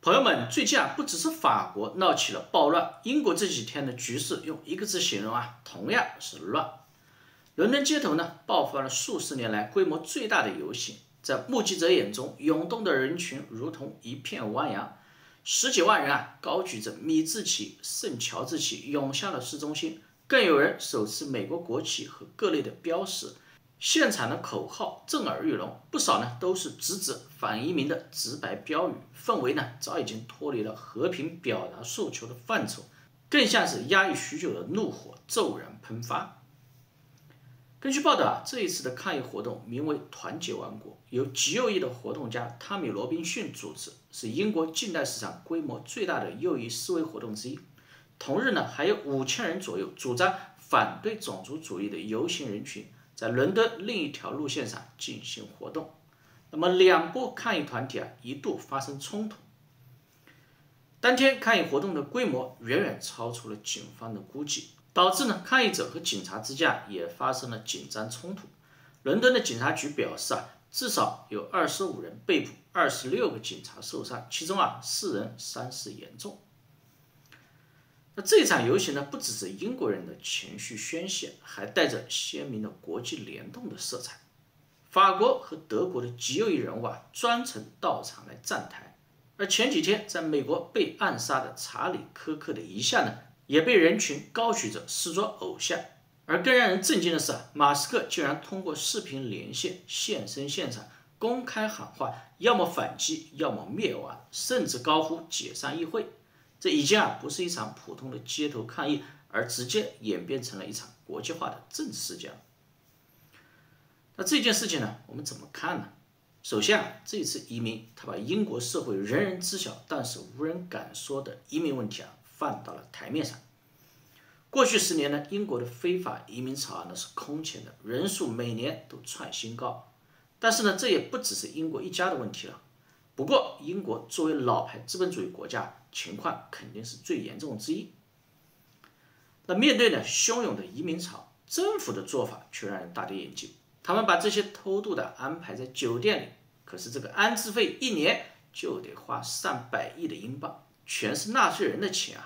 朋友们，最近不只是法国闹起了暴乱，英国这几天的局势用一个字形容同样是乱。伦敦街头爆发了数十年来规模最大的游行，在目击者眼中，涌动的人群如同一片汪洋，十几万人高举着米字旗、圣乔治旗涌向了市中心，更有人手持美国国旗和各类的标识。现场的口号震耳欲聋，不少都是直指反移民的直白标语，氛围早已经脱离了和平表达诉求的范畴，更像是压抑许久的怒火骤然喷发。根据报道这一次的抗议活动名为团结王国，由极右翼的活动家汤米·罗宾逊主持，是英国近代史上规模最大的右翼示威活动之一。同日还有5000人左右主张反对种族主义的游行人群在伦敦另一条路线上进行活动。那么两波抗议团体一度发生冲突。当天抗议活动的规模远远超出了警方的估计，导致抗议者和警察之间也发生了紧张冲突。伦敦的警察局表示至少有25人被捕，26个警察受伤，其中4人伤势严重。那这场游行不只是英国人的情绪宣泄，还带着鲜明的国际联动的色彩。法国和德国的极右翼人物专程到场来站台，而前几天在美国被暗杀的查理·科克的遗像也被人群高举着视作偶像。而更让人震惊的是马斯克竟然通过视频连线现身现场，公开喊话，要么反击，要么灭亡，甚至高呼解散议会。这已经不是一场普通的街头抗议，而直接演变成了一场国际化的政治事件。那这件事情我们怎么看呢？首先这次移民他把英国社会人人知晓但是无人敢说的移民问题放到了台面上。过去10年英国的非法移民潮是空前的，人数每年都创新高。但是这也不只是英国一家的问题了。不过英国作为老牌资本主义国家，情况肯定是最严重之一。那面对汹涌的移民潮，政府的做法却让人大跌眼镜。他们把这些偷渡的安排在酒店里，可是这个安置费1年就得花上百亿的英镑，全是纳税人的钱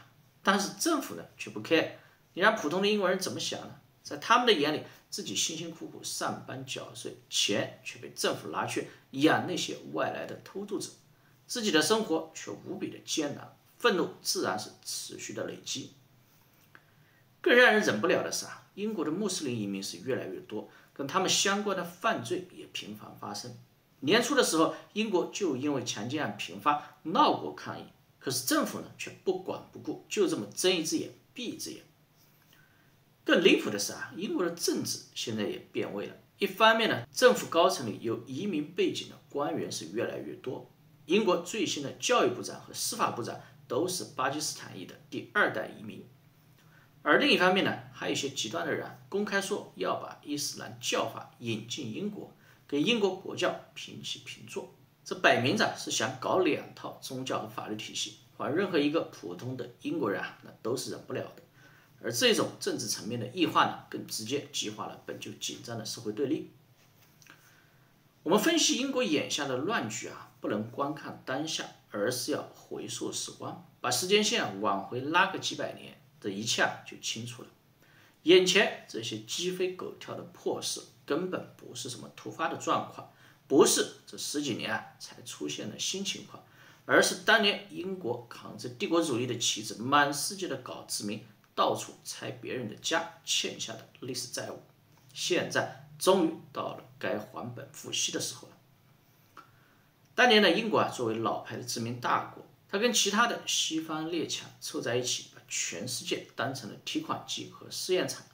但是政府却不 care， 你让普通的英国人怎么想呢？在他们的眼里，自己辛辛苦苦上班缴税，钱却被政府拿去养那些外来的偷渡者，自己的生活却无比的艰难，愤怒自然是持续的累积。更让人忍不了的是英国的穆斯林移民是越来越多，跟他们相关的犯罪也频繁发生。年初的时候，英国就因为强奸案频发闹过抗议，可是政府却不管不顾，就这么睁一只眼闭一只眼。更离谱的是英国的政治现在也变味了。一方面政府高层里有移民背景的官员是越来越多，英国最新的教育部长和司法部长都是巴基斯坦裔的第2代移民。而另一方面还有一些极端的人公开说要把伊斯兰教法引进英国，跟英国国教平起平坐。这摆明着是想搞2套宗教和法律体系，换任何一个普通的英国人那都是忍不了的。而这种政治层面的异化更直接激化了本就紧张的社会对立。我们分析英国眼下的乱局不能光看当下，而是要回溯时光，把时间线往回拉个几百年，这一切就清楚了。眼前这些鸡飞狗跳的破事根本不是什么突发的状况，不是这10几年才出现的新情况，而是当年英国扛着帝国主义的旗帜满世界的搞殖民，到处拆别人的家欠下的历史债务，现在终于到了该还本付息的时候了。当年的英国作为老牌的殖民大国，它跟其他的西方列强凑在一起，把全世界当成了提款机和试验场，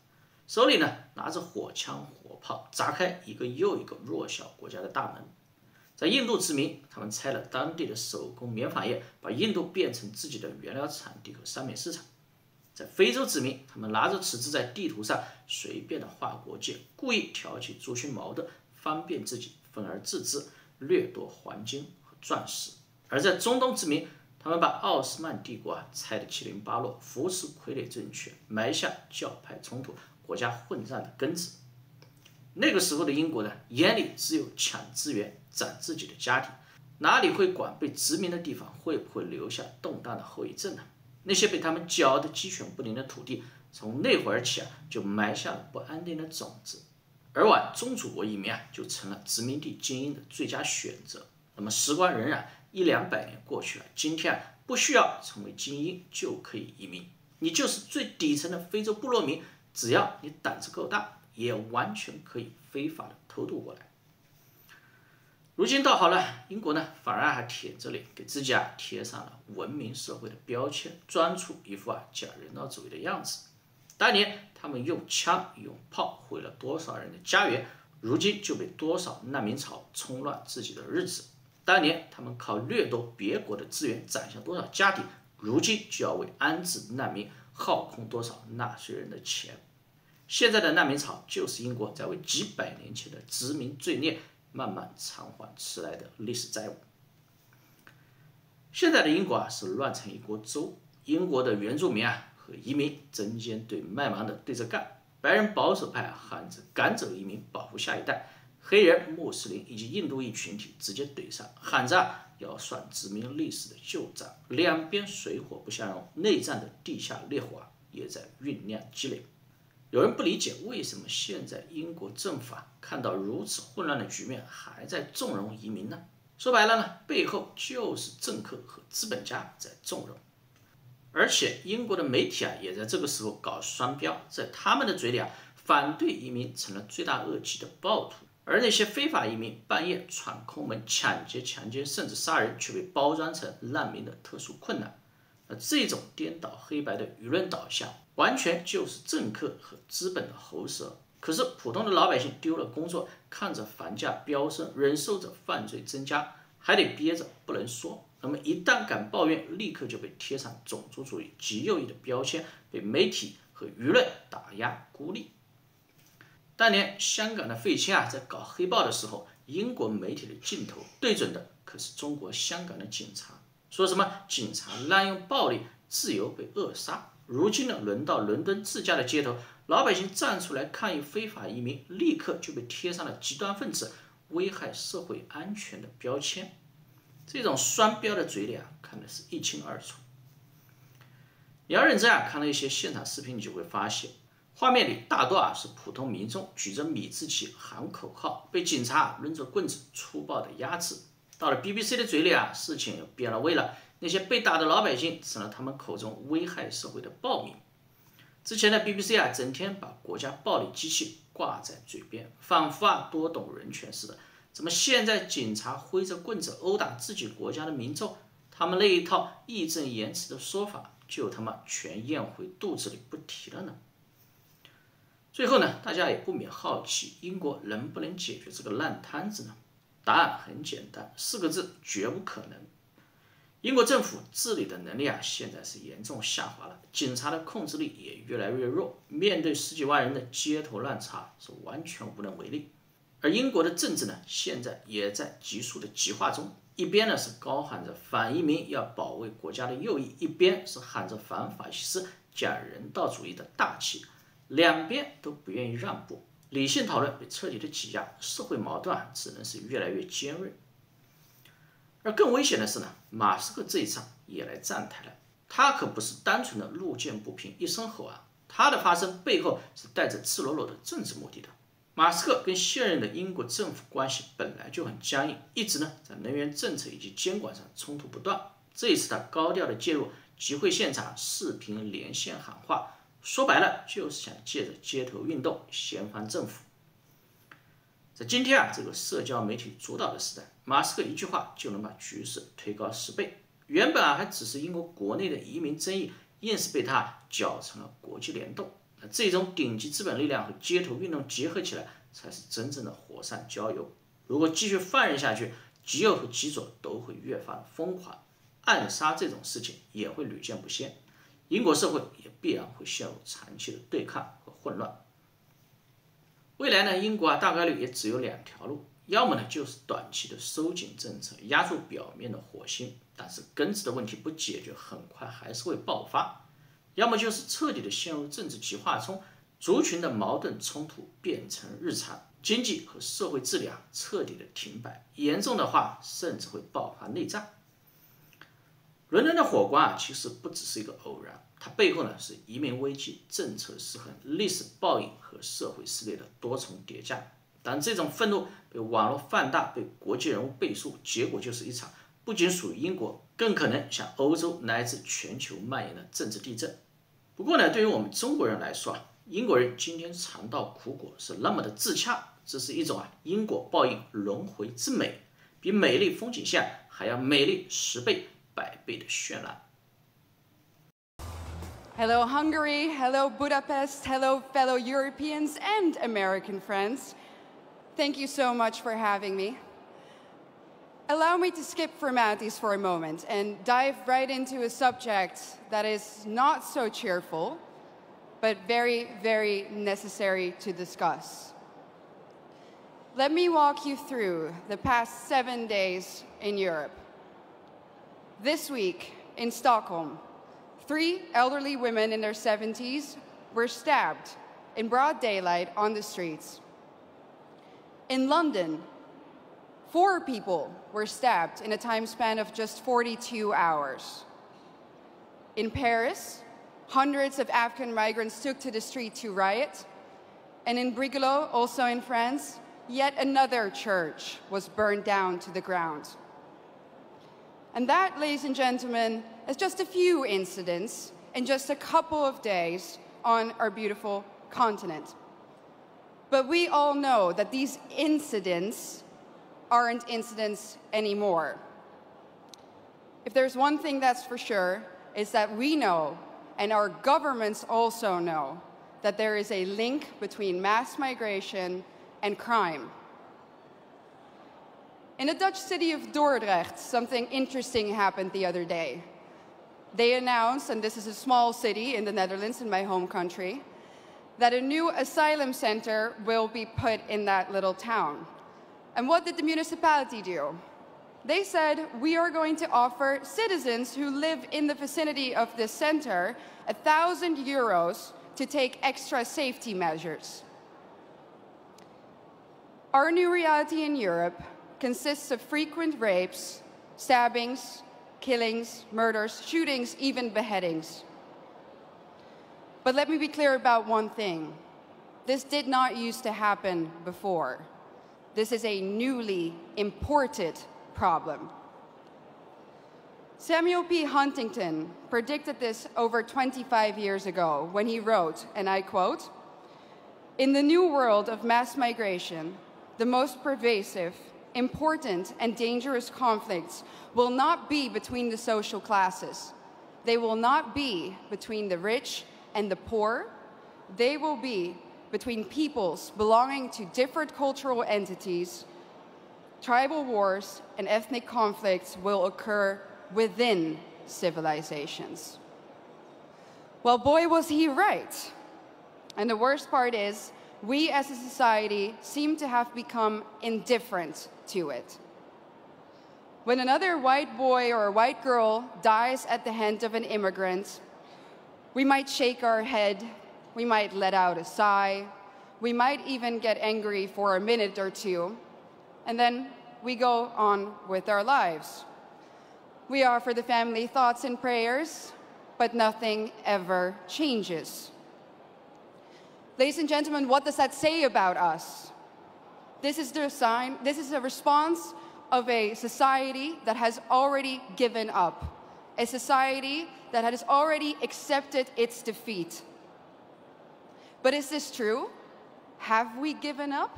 手里拿着火枪火炮，砸开一个又一个弱小国家的大门。在印度殖民，他们拆了当地的手工棉纺业，把印度变成自己的原料产地和商品市场。在非洲殖民，他们拿着尺子在地图上随便的画国界，故意挑起族群矛盾，方便自己分而治之，掠夺黄金和钻石。而在中东殖民，他们把奥斯曼帝国拆得七零八落，扶持傀儡政权，埋下教派冲突、国家混战的根子。那个时候的英国眼里只有抢资源、攒自己的家庭，哪里会管被殖民的地方会不会留下动荡的后遗症呢？那些被他们搅得鸡犬不宁的土地，从那会儿起就埋下了不安定的种子，而往宗主国移民就成了殖民地精英的最佳选择。那么时光荏苒100-200年过去了，今天不需要成为精英就可以移民，你就是最底层的非洲部落民，只要你胆子够大，也完全可以非法的偷渡过来。如今倒好了，英国呢反而还舔着脸给自己贴上了文明社会的标签，装出一副假人道主义的样子。当年他们用枪用炮毁了多少人的家园，如今就被多少难民潮冲乱自己的日子。当年他们靠掠夺别国的资源攒下多少家底，如今就要为安置难民耗空多少纳税人的钱。现在的难民潮就是英国在为几百年前的殖民罪孽慢慢偿还迟来的历史债务。现在的英国是乱成一锅粥，英国的原住民和移民针尖麦芒的对着干，白人保守派喊着赶走移民保护下一代，黑人、穆斯林以及印度裔群体直接怼上，喊着要算殖民历史的旧账，两边水火不相容，内战的地下烈火也在酝酿积累。有人不理解为什么现在英国政府看到如此混乱的局面还在纵容移民呢？说白了呢，背后就是政客和资本家在纵容。而且英国的媒体也在这个时候搞双标，在他们的嘴里反对移民成了罪大恶极的暴徒，而那些非法移民半夜闯空门抢劫、强奸甚至杀人却被包装成难民的特殊困难。这种颠倒黑白的舆论导向，完全就是政客和资本的喉舌。可是普通的老百姓丢了工作，看着房价飙升，忍受着犯罪增加，还得憋着不能说。那么一旦敢抱怨，立刻就被贴上种族主义极右翼的标签，被媒体和舆论打压孤立。当年香港的废青在搞黑暴的时候，英国媒体的镜头对准的可是中国香港的警察，说什么警察滥用暴力，自由被扼杀。如今呢，轮到伦敦自家的街头，老百姓站出来抗议非法移民，立刻就被贴上了极端分子危害社会安全的标签。这种双标的嘴脸看的是一清二楚。你要认真看了一些现场视频，你就会发现，画面里大多是普通民众举着米字旗喊口号，被警察抡着棍子粗暴的压制。到了 BBC 的嘴里事情又变了味了，那些被打的老百姓成了他们口中危害社会的暴民。之前的 BBC 整天把国家暴力机器挂在嘴边，仿佛多懂人权似的。怎么现在警察挥着棍子殴打自己国家的民众，他们那一套义正言辞的说法就他妈全咽回肚子里不提了呢？最后呢，大家也不免好奇，英国能不能解决这个烂摊子呢？答案很简单，4个字：绝不可能。英国政府治理的能力现在是严重下滑了，警察的控制力也越来越弱，面对10几万人的街头乱查是完全无能为力。而英国的政治呢，现在也在急速的极化中，一边呢是高喊着反移民要保卫国家的右翼，一边是喊着反法西斯讲人道主义的大气，两边都不愿意让步，理性讨论被彻底的挤压，社会矛盾只能是越来越尖锐。而更危险的是呢，马斯克这一仗也来站台了，他可不是单纯的路见不平一声吼他的发声背后是带着赤裸裸的政治目的的。马斯克跟现任的英国政府关系本来就很僵硬，一直呢在能源政策以及监管上冲突不断。这一次他高调的介入集会现场，视频连线喊话，说白了就是想借着街头运动掀翻政府。在今天这个社交媒体主导的时代，马斯克一句话就能把局势推高10倍。原本还只是英国国内的移民争议，硬是被他搅成了国际联动。这种顶级资本力量和街头运动结合起来，才是真正的火上浇油。如果继续放任下去，极右和极左都会越发疯狂，暗杀这种事情也会屡见不鲜。英国社会也必然会陷入长期的对抗和混乱。未来呢，英国大概率也只有2条路，要么呢就是短期的收紧政策，压住表面的火星，但是根子的问题不解决，很快还是会爆发；要么就是彻底的陷入政治极化中，族群的矛盾冲突变成日常，经济和社会治理彻底的停摆，严重的话甚至会爆发内战。伦敦的火光其实不只是一个偶然，它背后是移民危机、政策失衡、历史报应和社会撕裂的多重叠加。当这种愤怒被网络放大，被国际人物背书，结果就是一场不仅属于英国，更可能向欧洲乃至全球蔓延的政治地震。不过对于我们中国人来说英国人今天尝到苦果是那么的自洽，这是一种因果报应轮回之美，比美丽风景线还要美丽10倍、100倍的绚烂。Hello Hungary, hello Budapest, hello fellow Europeans and American friends. Thank you so much for having me. Allow me to skip formalities for a moment and dive right into a subject that is not so cheerful, but very, very necessary to discuss. Let me walk you through the past 7 days in Europe. This week in Stockholm, 3 elderly women in their 70s were stabbed in broad daylight on the streets. In London, 4 people were stabbed in a time span of just 42 hours. In Paris, hundreds of African migrants took to the street to riot. And in Brigalow, also in France, yet another church was burned down to the ground. And that, ladies and gentlemen, is just a few incidents in just a couple of days on our beautiful continent. But we all know that these incidents aren't incidents anymore. If there's one thing that's for sure, it's that we know, and our governments also know, that there is a link between mass migration and crime. In the Dutch city of Dordrecht, something interesting happened the other day. They announced, and this is a small city in the Netherlands, in my home country, that a new asylum center will be put in that little town. And what did the municipality do? They said, we are going to offer citizens who live in the vicinity of this center €1,000 to take extra safety measures. Our new reality in Europe consists of frequent rapes, stabbings, killings, murders, shootings, even beheadings. But let me be clear about one thing. This did not used to happen before. This is a newly imported problem. Samuel P. Huntington predicted this over 25 years ago when he wrote, and I quote, "In the new world of mass migration, the most pervasive, important, and dangerous conflicts will not be between the social classes. They will not be between the rich and the poor. They will be between peoples belonging to different cultural entities. Tribal wars and ethnic conflicts will occur within civilizations." Well, boy, was he right. And the worst part is, we as a society seem to have become indifferent to it. When another white boy or a white girl dies at the hand of an immigrant, we might shake our head, we might let out a sigh, we might even get angry for a minute or two, and then we go on with our lives. We offer the family thoughts and prayers, but nothing ever changes. Ladies and gentlemen, what does that say about us? This is a response of a society that has already given up, a society that has already accepted its defeat. But is this true? Have we given up?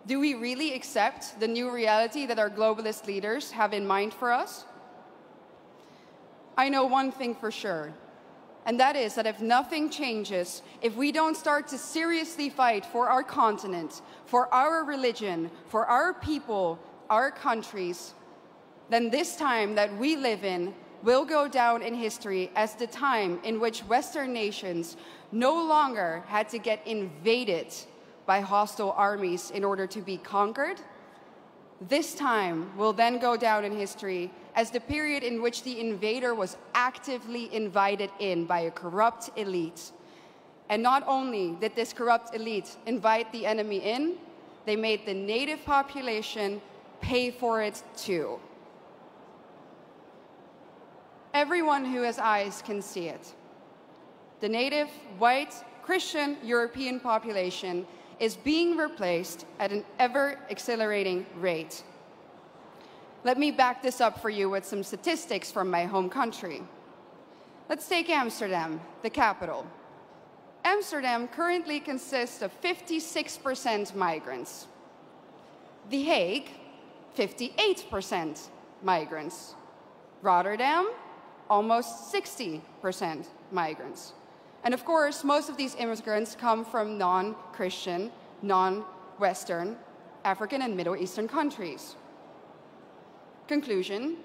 Do we really accept the new reality that our globalist leaders have in mind for us? I know one thing for sure, and that is that if nothing changes, if we don't start to seriously fight for our continent, for our religion, for our people, our countries, then this time that we live in will go down in history as the time in which Western nations no longer had to get invaded by hostile armies in order to be conquered. This time will then go down in history as the period in which the invader was actively invited in by a corrupt elite. And not only did this corrupt elite invite the enemy in, they made the native population pay for it too. Everyone who has eyes can see it. The native, white, Christian European population is being replaced at an ever-accelerating rate. Let me back this up for you with some statistics from my home country. Let's take Amsterdam, the capital. Amsterdam currently consists of 56% migrants. The Hague, 58% migrants. Rotterdam, almost 60% migrants. And of course, most of these immigrants come from non-Christian, non-Western, African and Middle Eastern countries. Conclusion,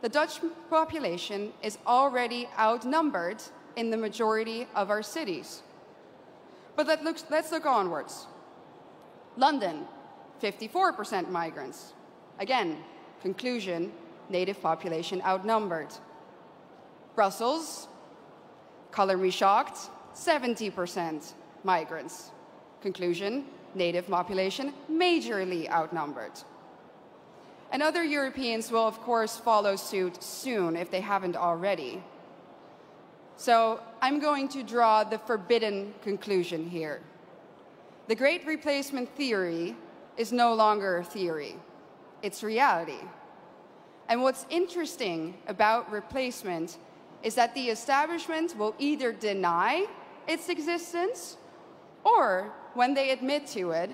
the Dutch population is already outnumbered in the majority of our cities. But let's look onwards. London, 54% migrants. Again, conclusion, native population outnumbered. Brussels, color me shocked, 70% migrants. Conclusion, native population majorly outnumbered. And other Europeans will, of course, follow suit soon if they haven't already. So I'm going to draw the forbidden conclusion here. The Great Replacement theory is no longer a theory. It's reality. And what's interesting about replacement is that the establishment will either deny its existence, or when they admit to it,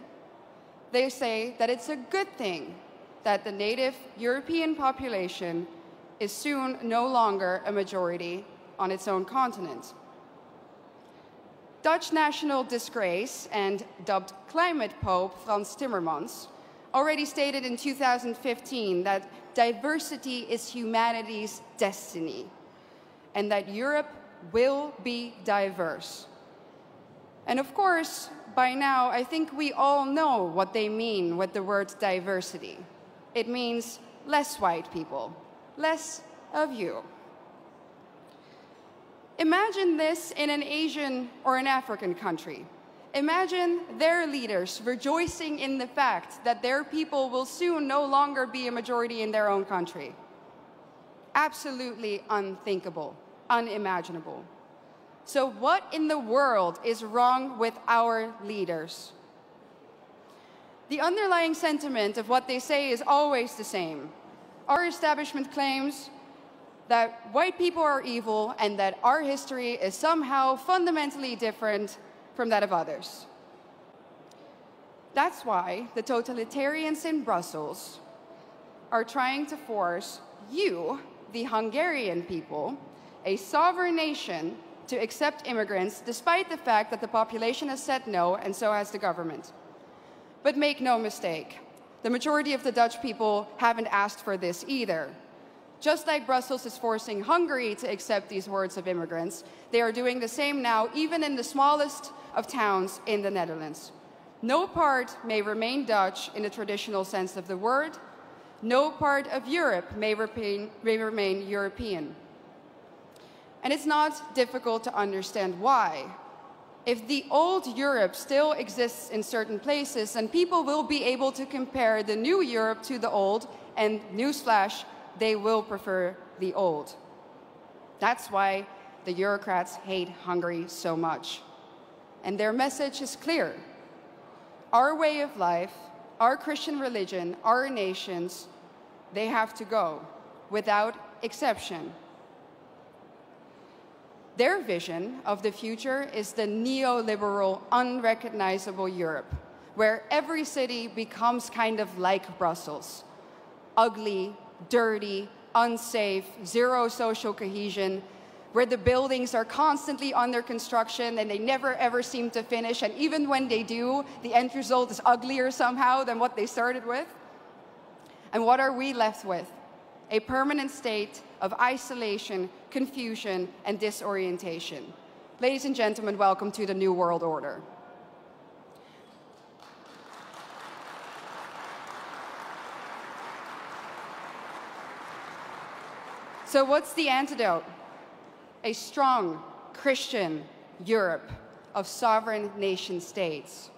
they say that it's a good thing that the native European population is soon no longer a majority on its own continent. Dutch national disgrace and dubbed climate pope Frans Timmermans already stated in 2015 that diversity is humanity's destiny and that Europe will be diverse. And of course, by now, I think we all know what they mean with the word diversity. It means less white people, less of you. Imagine this in an Asian or an African country. Imagine their leaders rejoicing in the fact that their people will soon no longer be a majority in their own country. Absolutely unthinkable, unimaginable. So what in the world is wrong with our leaders? The underlying sentiment of what they say is always the same. Our establishment claims that white people are evil and that our history is somehow fundamentally different from that of others. That's why the totalitarians in Brussels are trying to force you, the Hungarian people, a sovereign nation, to accept immigrants despite the fact that the population has said no and so has the government. But make no mistake, the majority of the Dutch people haven't asked for this either. Just like Brussels is forcing Hungary to accept these hordes of immigrants, they are doing the same now, even in the smallest of towns in the Netherlands. No part may remain Dutch in the traditional sense of the word. No part of Europe may remain European. And it's not difficult to understand why. If the old Europe still exists in certain places, then people will be able to compare the new Europe to the old, and newsflash, they will prefer the old. That's why the Eurocrats hate Hungary so much. And their message is clear. Our way of life, our Christian religion, our nations, they have to go, without exception. Their vision of the future is the neoliberal, unrecognizable Europe, where every city becomes kind of like Brussels. Ugly, dirty, unsafe, zero social cohesion, where the buildings are constantly under construction and they never ever seem to finish, and even when they do, the end result is uglier somehow than what they started with. And what are we left with? A permanent state of isolation, confusion, and disorientation. Ladies and gentlemen, welcome to the New World Order. So what's the antidote? A strong Christian Europe of sovereign nation states.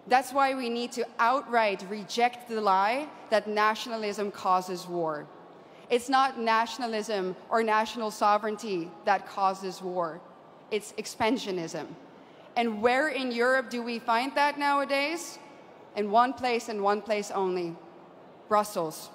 That's why we need to outright reject the lie that nationalism causes war. It's not nationalism or national sovereignty that causes war. It's expansionism. And where in Europe do we find that nowadays? In one place and one place only, Brussels.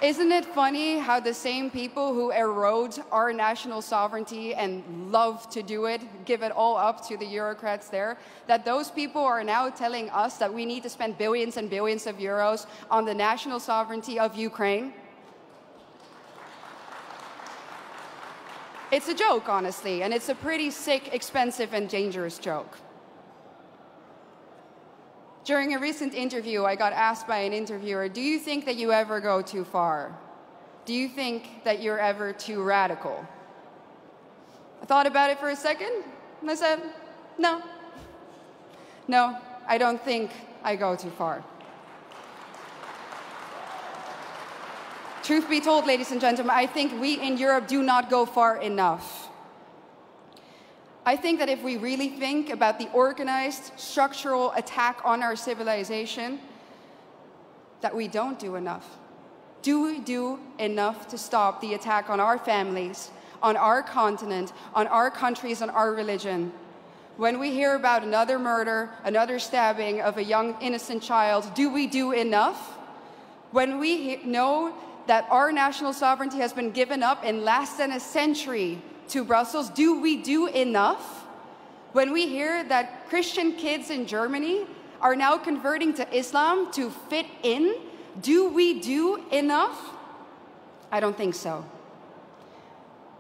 Isn't it funny how the same people who erode our national sovereignty and love to do it, give it all up to the Eurocrats there, that those people are now telling us that we need to spend billions and billions of euros on the national sovereignty of Ukraine? It's a joke, honestly, and it's a pretty sick, expensive, and dangerous joke. During a recent interview, I got asked by an interviewer, do you think that you ever go too far? Do you think that you're ever too radical? I thought about it for a second, and I said, no. No, I don't think I go too far. Truth be told, ladies and gentlemen, I think we in Europe do not go far enough. I think that if we really think about the organized, structural attack on our civilization, that we don't do enough. Do we do enough to stop the attack on our families, on our continent, on our countries, on our religion? When we hear about another murder, another stabbing of a young innocent child, do we do enough? When we know that our national sovereignty has been given up in less than a century to Brussels, do we do enough? When we hear that Christian kids in Germany are now converting to Islam to fit in, do we do enough? I don't think so.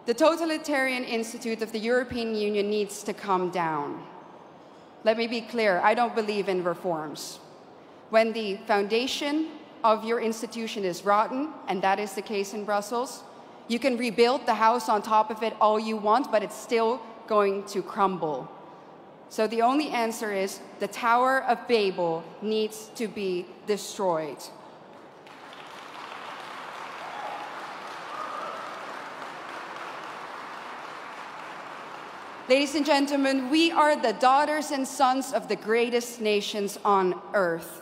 The totalitarian institute of the European Union needs to come down. Let me be clear, I don't believe in reforms. When the foundation of your institution is rotten, and that is the case in Brussels, you can rebuild the house on top of it all you want, but it's still going to crumble. So the only answer is the Tower of Babel needs to be destroyed. Ladies and gentlemen, we are the daughters and sons of the greatest nations on earth.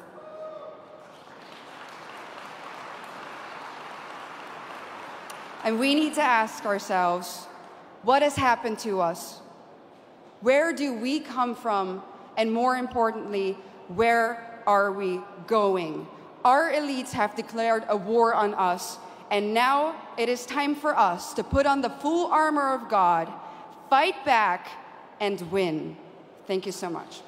And we need to ask ourselves, what has happened to us? Where do we come from? And more importantly, where are we going? Our elites have declared a war on us, and now it is time for us to put on the full armor of God, fight back, and win. Thank you so much.